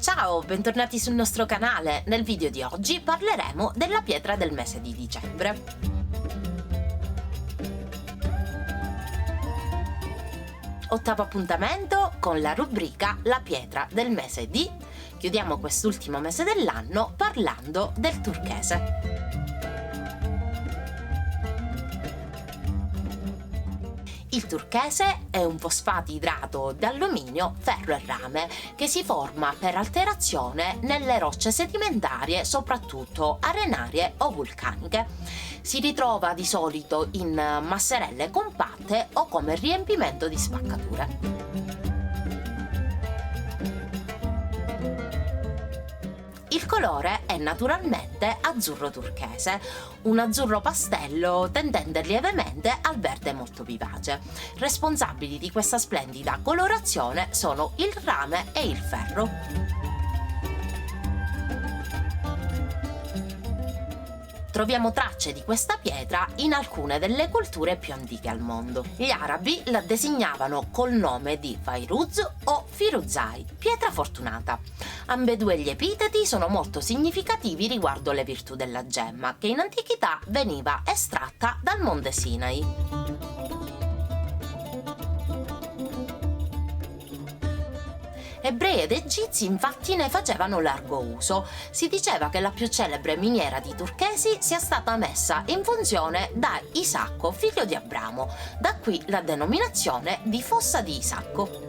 Ciao, bentornati sul nostro canale. Nel video di oggi parleremo della pietra del mese di dicembre. Ottavo appuntamento con la rubrica La pietra del mese di. Chiudiamo quest'ultimo mese dell'anno parlando del turchese. Il turchese è un fosfato idrato di alluminio, ferro e rame che si forma per alterazione nelle rocce sedimentarie, soprattutto arenarie o vulcaniche. Si ritrova di solito in masserelle compatte o come riempimento di spaccature. Il colore è naturalmente azzurro turchese, un azzurro pastello tendente lievemente al verde molto vivace. Responsabili di questa splendida colorazione sono il rame e il ferro. Troviamo tracce di questa pietra in alcune delle culture più antiche al mondo. Gli arabi la designavano col nome di Fairuz o Firuzai, pietra fortunata. Ambedue gli epiteti sono molto significativi riguardo le virtù della gemma, che in antichità veniva estratta dal monte Sinai. Ebrei ed egizi infatti ne facevano largo uso. Si diceva che la più celebre miniera di turchesi sia stata messa in funzione da Isacco, figlio di Abramo. Da qui la denominazione di Fossa di Isacco.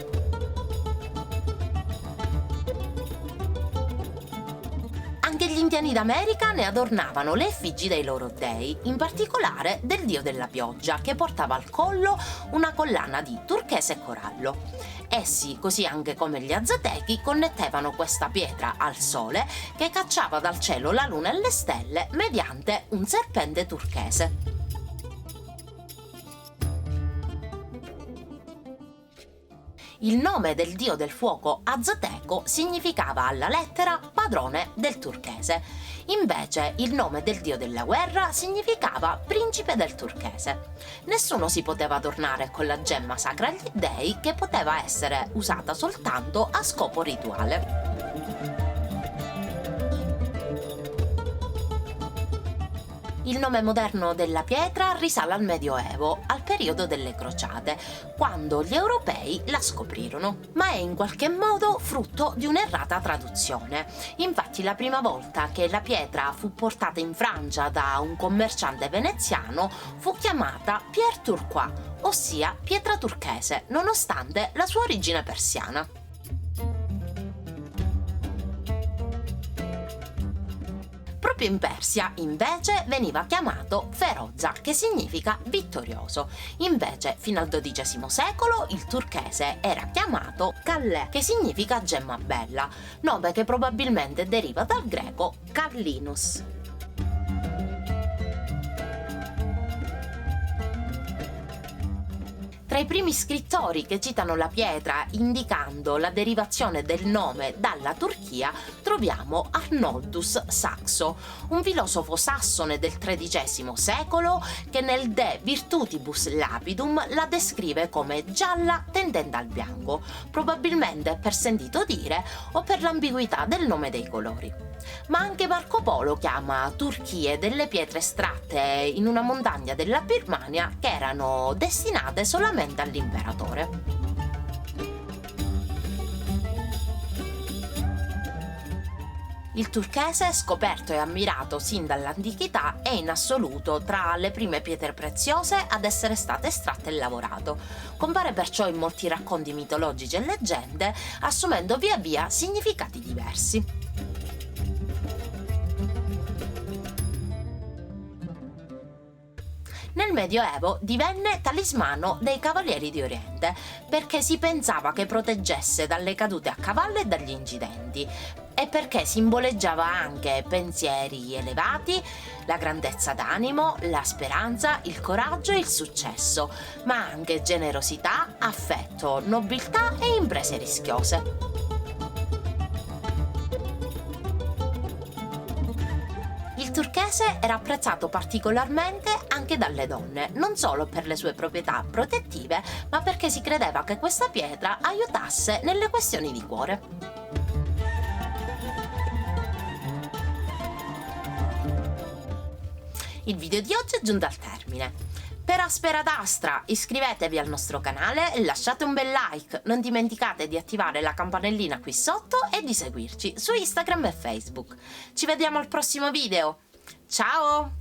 Anche gli indiani d'America ne adornavano le effigi dei loro dei, in particolare del dio della pioggia, che portava al collo una collana di turchese e corallo. Essi, così anche come gli aztechi, connettevano questa pietra al sole che cacciava dal cielo la luna e le stelle mediante un serpente turchese. Il nome del dio del fuoco azteco significava alla lettera padrone del turchese. Invece il nome del dio della guerra significava principe del turchese. Nessuno si poteva adornare con la gemma sacra agli dei, che poteva essere usata soltanto a scopo rituale. Il nome moderno della pietra risale al Medioevo, al periodo delle crociate, quando gli europei la scoprirono, ma è in qualche modo frutto di un'errata traduzione. Infatti la prima volta che la pietra fu portata in Francia da un commerciante veneziano fu chiamata Pierre Turquoise, ossia pietra turchese, nonostante la sua origine persiana. Proprio in Persia, invece, veniva chiamato Feroza, che significa vittorioso. Invece, fino al XII secolo, il turchese era chiamato Kallè, che significa gemma bella, nome che probabilmente deriva dal greco Kallinus. Tra i primi scrittori che citano la pietra indicando la derivazione del nome dalla Turchia troviamo Arnoldus Saxo, un filosofo sassone del XIII secolo che nel De Virtutibus Lapidum la descrive come gialla tendente al bianco, probabilmente per sentito dire o per l'ambiguità del nome dei colori. Ma anche Marco Polo chiama Turchie delle pietre estratte in una montagna della Birmania che erano destinate solamente all'imperatore. Il turchese, scoperto e ammirato sin dall'antichità, è in assoluto tra le prime pietre preziose ad essere state estratte e lavorato. Compare perciò in molti racconti mitologici e leggende, assumendo via via significati diversi. Nel Medioevo divenne talismano dei Cavalieri di Oriente, perché si pensava che proteggesse dalle cadute a cavallo e dagli incidenti, e perché simboleggiava anche pensieri elevati, la grandezza d'animo, la speranza, il coraggio e il successo, ma anche generosità, affetto, nobiltà e imprese rischiose. Il turchese era apprezzato particolarmente anche dalle donne, non solo per le sue proprietà protettive, ma perché si credeva che questa pietra aiutasse nelle questioni di cuore. Il video di oggi è giunto al termine. Per Asperadastra iscrivetevi al nostro canale, lasciate un bel like, non dimenticate di attivare la campanellina qui sotto e di seguirci su Instagram e Facebook. Ci vediamo al prossimo video. Ciao!